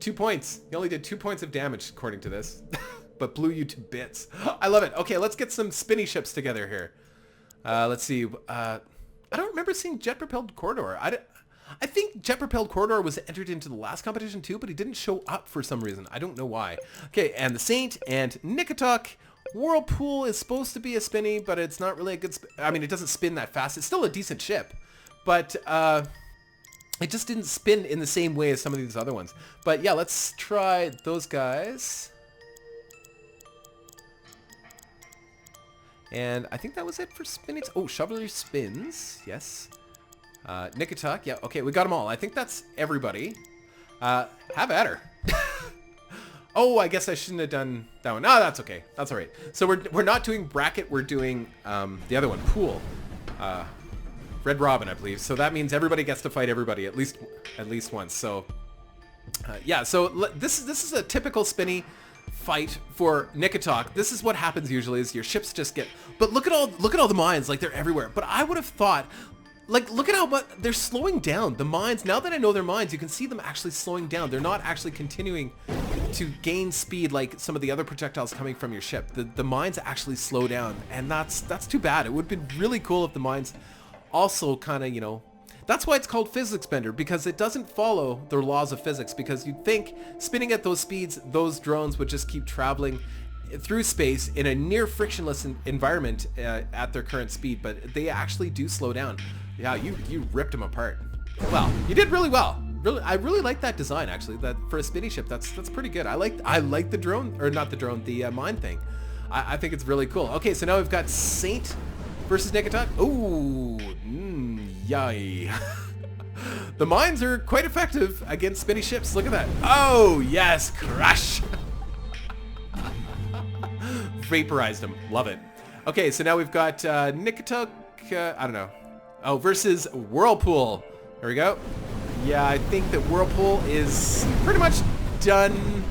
2 points. You only did 2 points of damage according to this, but blew you to bits. I love it. Okay, let's get some spinny ships together here. Let's see. I don't remember seeing jet-propelled corridor. I think jet-propelled corridor was entered into the last competition too, but he didn't show up for some reason. I don't know why. Okay, and the Saint and Nikatok. Whirlpool is supposed to be a spinny, but it's not really a good I mean, it doesn't spin that fast. It's still a decent ship, but it just didn't spin in the same way as some of these other ones. But yeah, let's try those guys. And I think that was it for spinning. Oh, Shoveler spins. Yes. Nikatok. Yeah, okay, we got them all. I think that's everybody. Have at her. Oh, I guess I shouldn't have done that one. No, that's okay. That's all right. So we're not doing bracket. We're doing the other one, pool. Red Robin, I believe. So that means everybody gets to fight everybody at least once. So yeah. So this is a typical spinny fight for Nikatok. This is what happens usually is your ships just get, but look at all the mines, like they're everywhere. But I would have thought, like, look at how much they're slowing down. The mines, now that I know they're mines, you can see them actually slowing down. They're not actually continuing to gain speed like some of the other projectiles coming from your ship. The mines actually slow down, and that's too bad. It would have been really cool if the mines also kind of, you know, that's why it's called physics bender, because it doesn't follow the laws of physics, because you'd think spinning at those speeds, those drones would just keep traveling through space in a near frictionless environment at their current speed, but they actually do slow down. Yeah, you ripped them apart. Well, you did really well. Really, I really like that design actually. That for a spinny ship, that's pretty good. I like the drone, or not the drone, the mine thing. I think it's really cool. Okay, so now we've got Saint versus Nikatok. Ooh, yay. The mines are quite effective against spinny ships. Look at that. Oh, yes, crush. Vaporized them. Love it. Okay, so now we've got Nikatok, I don't know. Oh, versus Whirlpool. There we go. Yeah, I think that Whirlpool is pretty much done.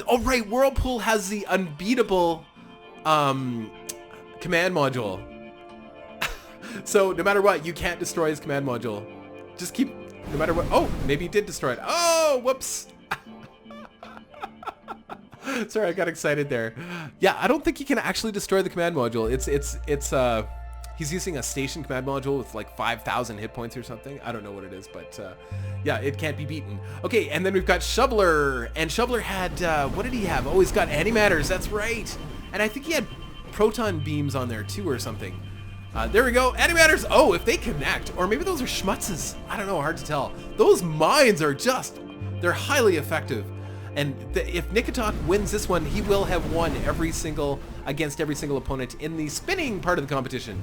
Oh, right, Whirlpool has the unbeatable command module. So no matter what, you can't destroy his command module. Just keep, no matter what. Oh, maybe he did destroy it. Oh, whoops. Sorry, I got excited there. Yeah, I don't think he can actually destroy the command module. He's using a station command module with like 5,000 hit points or something. I don't know what it is, but yeah, it can't be beaten. Okay, and then we've got Shoveler, and Shoveler had, what did he have? Oh, he's got antimatters, that's right. And I think he had proton beams on there too or something. There we go, antimatters. Oh, if they connect, or maybe those are schmutzes. I don't know, hard to tell. Those mines are just, they're highly effective. And if Nikatok wins this one, he will have won against every single opponent in the spinning part of the competition.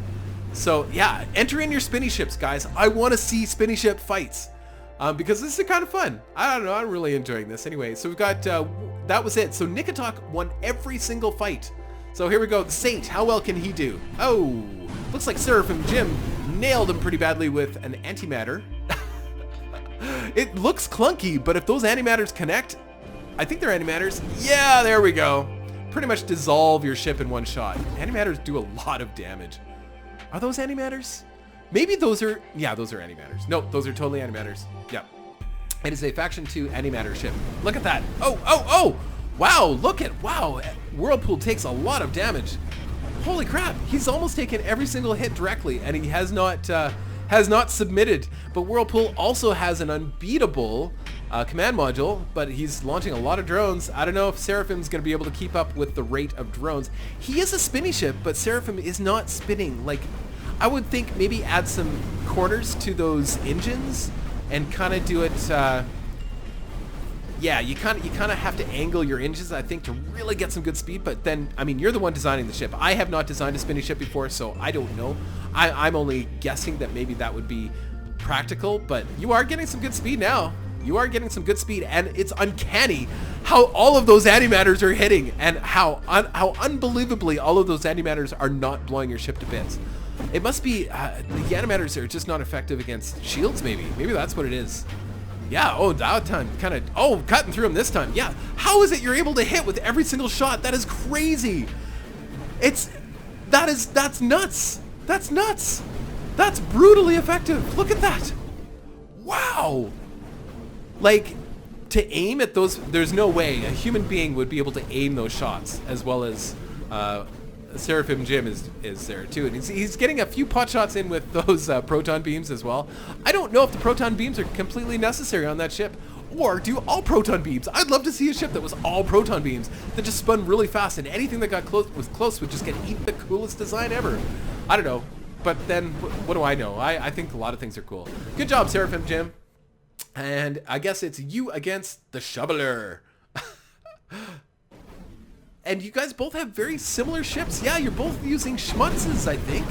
So yeah, enter in your spinny ships, guys. I want to see spinny ship fights because this is kind of fun. I don't know, I'm really enjoying this. Anyway, so we've got, that was it. So Nikatok won every single fight. So here we go, the Saint, how well can he do? Oh, looks like Seraphim Jim nailed him pretty badly with an antimatter. It looks clunky, but if those antimatters connect, I think they're antimatters. Yeah, there we go. Pretty much dissolve your ship in one shot. Antimatters do a lot of damage. Are those antimatters? Maybe those are, yeah, those are antimatters. Nope, those are totally antimatters. Yep. It is a Faction 2 antimatter ship. Look at that. Oh. Wow, wow. Whirlpool takes a lot of damage. Holy crap. He's almost taken every single hit directly, and he has not submitted. But Whirlpool also has an unbeatable command module, but he's launching a lot of drones. I don't know if Seraphim's going to be able to keep up with the rate of drones. He is a spinny ship, but Seraphim is not spinning. Like, I would think maybe add some corners to those engines and kind of do it. Yeah, you kind of have to angle your engines, I think, to really get some good speed. But then, I mean, you're the one designing the ship. I have not designed a spinny ship before, so I don't know. I'm only guessing that maybe that would be practical, but you are getting some good speed now. You are getting some good speed, and it's uncanny how all of those antimatters are hitting, and how unbelievably all of those antimatters are not blowing your ship to bits. It must be the animators are just not effective against shields, maybe. Maybe that's what it is. Yeah, oh, that time kind of, oh, cutting through him this time. Yeah, how is it you're able to hit with every single shot? That is crazy. That's nuts. That's nuts. That's brutally effective. Look at that. Wow. Like, to aim at those, there's no way a human being would be able to aim those shots as well as Seraphim Jim is there too, and he's getting a few pot shots in with those proton beams as well. I don't know if the proton beams are completely necessary on that ship, or do all proton beams. I'd love to see a ship that was all proton beams that just spun really fast, and anything that got close would just get eaten. The coolest design ever. I don't know, but then what do I know? I think a lot of things are cool. Good job, Seraphim Jim. And I guess it's you against the Shoveler. And you guys both have very similar ships. Yeah, you're both using schmutzes, I think.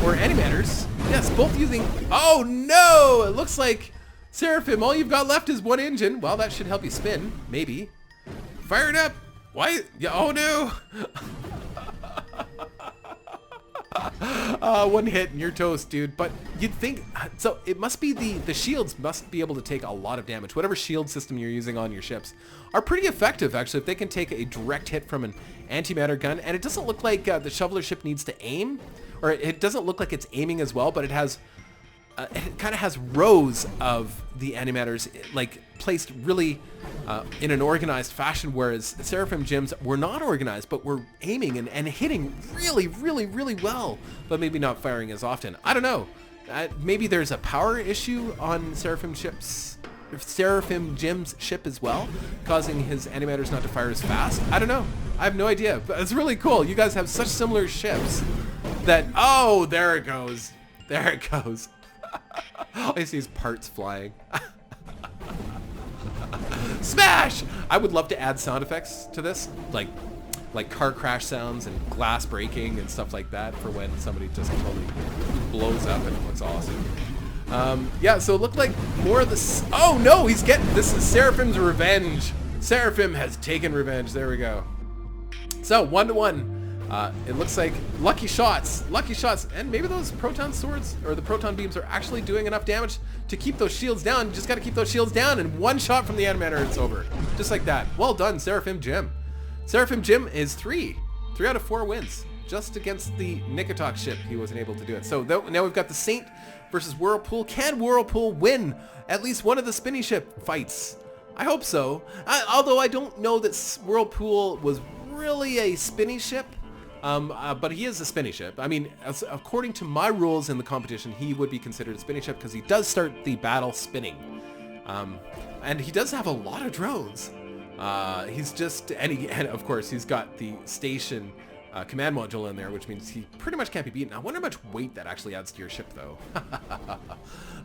Or animators. Yes, both using... Oh, no! It looks like, Seraphim, all you've got left is one engine. Well, that should help you spin. Maybe. Fire it up! Why? Yeah, oh, no! One hit and you're toast, dude. But you'd think... So, it must be the shields must be able to take a lot of damage. Whatever shield system you're using on your ships are pretty effective, actually, if they can take a direct hit from an antimatter gun. And it doesn't look like the Shoveler ship needs to aim. Or it doesn't look like it's aiming as well, but it has... it kind of has rows of the animators, like, placed really in an organized fashion, whereas Seraphim Jims were not organized, but were aiming and hitting really, really, really well, but maybe not firing as often. I don't know. Maybe there's a power issue on Seraphim Jim's ship as well, causing his animators not to fire as fast. I don't know. I have no idea, but it's really cool. You guys have such similar ships that... Oh, there it goes. There it goes. All I see is parts flying. Smash! I would love to add sound effects to this, like car crash sounds and glass breaking and stuff like that for when somebody just totally blows up and it looks awesome. Yeah, so it looked like more of this. Oh no, he's getting, this is Seraphim's revenge. Seraphim has taken revenge. There we go. So 1-1. It looks like lucky shots, and maybe those proton swords or the proton beams are actually doing enough damage to keep those shields down. You just got to keep those shields down, and one shot from the animator, it's over. Just like that. Well done, Seraphim Jim. Seraphim Jim is 3 out of 4 wins. Just against the Nikotok ship, he wasn't able to do it. So now we've got the Saint versus Whirlpool. Can Whirlpool win at least one of the spinny ship fights? I hope so. Although I don't know that Whirlpool was really a spinny ship. But he is a spinny ship. I mean, according to my rules in the competition, he would be considered a spinny ship because he does start the battle spinning. And he does have a lot of drones. He's just, and of course, he's got the station command module in there, which means he pretty much can't be beaten. I wonder how much weight that actually adds to your ship, though.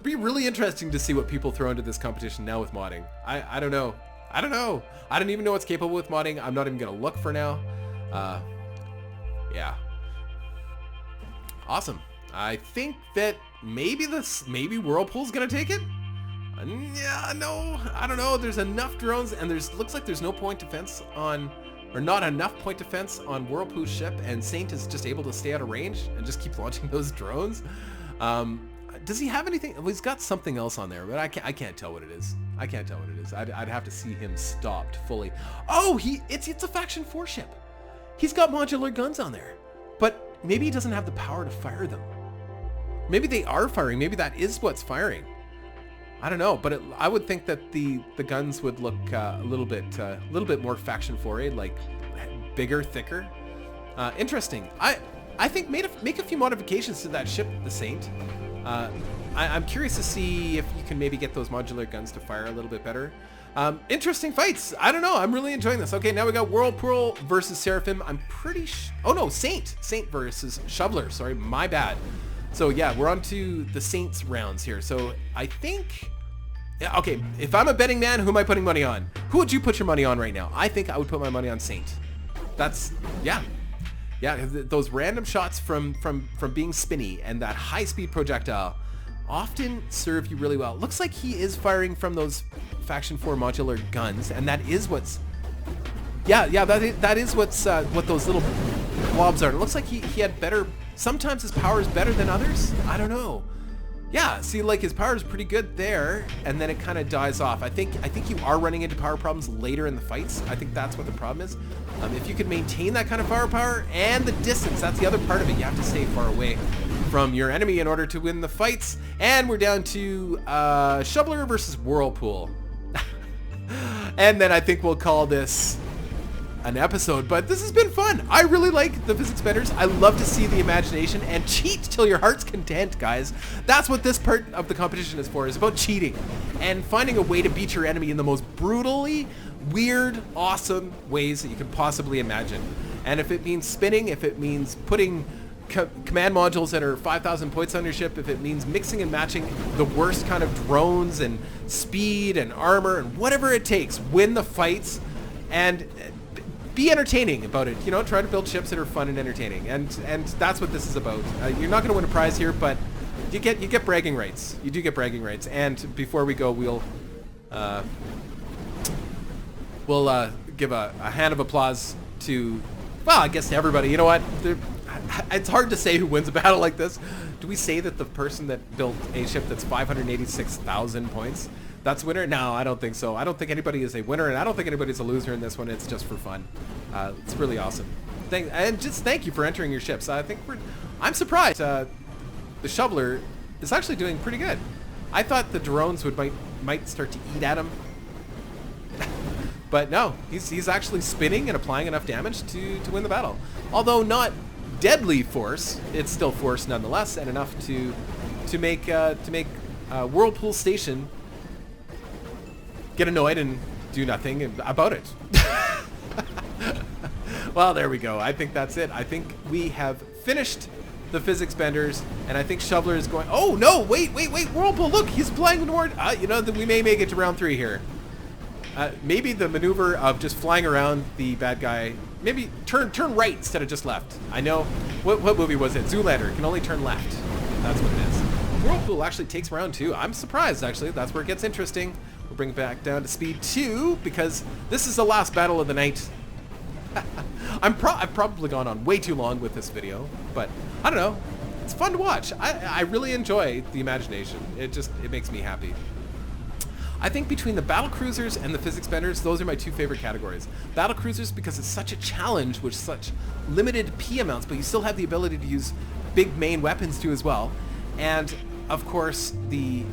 Be really interesting to see what people throw into this competition now with modding. I don't know. I don't even know what's capable with modding. I'm not even going to look for now. Yeah. Awesome. I think that maybe Whirlpool's gonna take it? Yeah, no, I don't know. There's enough drones, and looks like there's no point defense on, or not enough point defense on Whirlpool's ship, and Saint is just able to stay out of range and just keep launching those drones. Does he have anything? Well, he's got something else on there, but I can't tell what it is. I can't tell what it is. I'd have to see him stopped fully. Oh, it's a Faction 4 ship. He's got modular guns on there, but maybe he doesn't have the power to fire them. Maybe they are firing. Maybe that is what's firing. I don't know, but I would think that the guns would look a little bit more Faction 4A, like bigger, thicker. Interesting. I think make a few modifications to that ship, the Saint. I'm curious to see if you can maybe get those modular guns to fire a little bit better. Interesting fights. I don't know. I'm really enjoying this. Okay, now we got Whirlpool versus Seraphim. I'm pretty oh no, Saint versus Shoveler. Sorry, my bad. So yeah, we're on to the Saints rounds here. So I think, yeah, okay, if I'm a betting man, who am I putting money on? Who would you put your money on right now? I think I would put my money on Saint. That's, yeah, those random shots from being spinny and that high speed projectile. often serve you really well. Looks like he is firing from those Faction 4 modular guns, and that is what's... Yeah, that is what's what those little blobs are. It looks like he had better... Sometimes his power is better than others? I don't know. Yeah, see, like, his power is pretty good there, and then it kind of dies off. I think you are running into power problems later in the fights. I think that's what the problem is. If you could maintain that kind of firepower and the distance, that's the other part of it. You have to stay far away from your enemy in order to win the fights. And we're down to Shoveler versus Whirlpool. And then I think we'll call this an episode, but this has been fun. I really like the physics benders. I love to see the imagination and cheat till your heart's content, guys. That's what this part of the competition is for, is about cheating and finding a way to beat your enemy in the most brutally weird, awesome ways that you can possibly imagine. And if it means spinning, if it means putting command modules that are 5,000 points on your ship, if it means mixing and matching the worst kind of drones and speed and armor and whatever it takes, win the fights and be entertaining about it. You know, try to build ships that are fun and entertaining, and that's what this is about. You're not going to win a prize here, but you get bragging rights. You do get bragging rights. And before we go, we'll give a hand of applause to, well, I guess to everybody. You know what? It's hard to say who wins a battle like this. Do we say that the person that built a ship that's 586,000 points, that's winner? No, I don't think so. I don't think anybody is a winner, and I don't think anybody's a loser in this one. It's just for fun. It's really awesome. Thank you for entering your ships. I'm surprised. The Shoveler is actually doing pretty good. I thought the drones might start to eat at him, but no, he's actually spinning and applying enough damage to win the battle. Although not deadly force, it's still force nonetheless, and enough to make Whirlpool Station get annoyed and do nothing about it. Well, there we go. I think that's it. I think we have finished the physics benders, and I think Shoveler is going... Oh, no! Wait! Whirlpool, look! He's flying toward... you know, we may make it to round 3 here. Maybe the maneuver of just flying around the bad guy... Maybe turn right instead of just left. I know... What movie was it? Zoolander. Can only turn left. That's what it is. Whirlpool actually takes round 2. I'm surprised, actually. That's where it gets interesting. We'll bring it back down to speed 2, because this is the last battle of the night. I've probably gone on way too long with this video, but I don't know. It's fun to watch. I really enjoy the imagination. It makes me happy. I think between the battle cruisers and the physics benders, those are my 2 favorite categories. Battle cruisers because it's such a challenge with such limited P amounts, but you still have the ability to use big main weapons too as well. And of course the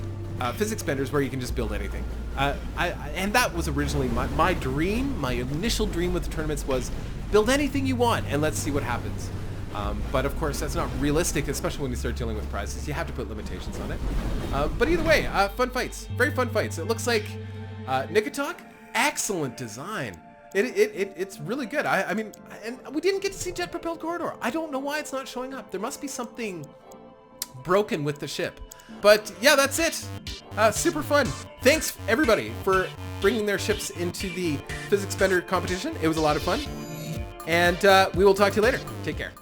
physics benders where you can just build anything. And that was originally my dream. My initial dream with the tournaments was build anything you want and let's see what happens. But of course that's not realistic, especially when you start dealing with prizes. You have to put limitations on it. But either way, fun fights. Very fun fights. It looks like Nikatok, excellent design. It's really good. I mean, and we didn't get to see jet propelled corridor. I don't know why it's not showing up. There must be something broken with the ship. But yeah, that's it. Super fun. Thanks everybody for bringing their ships into the physics bender competition. It was a lot of fun. And we will talk to you later. Take care.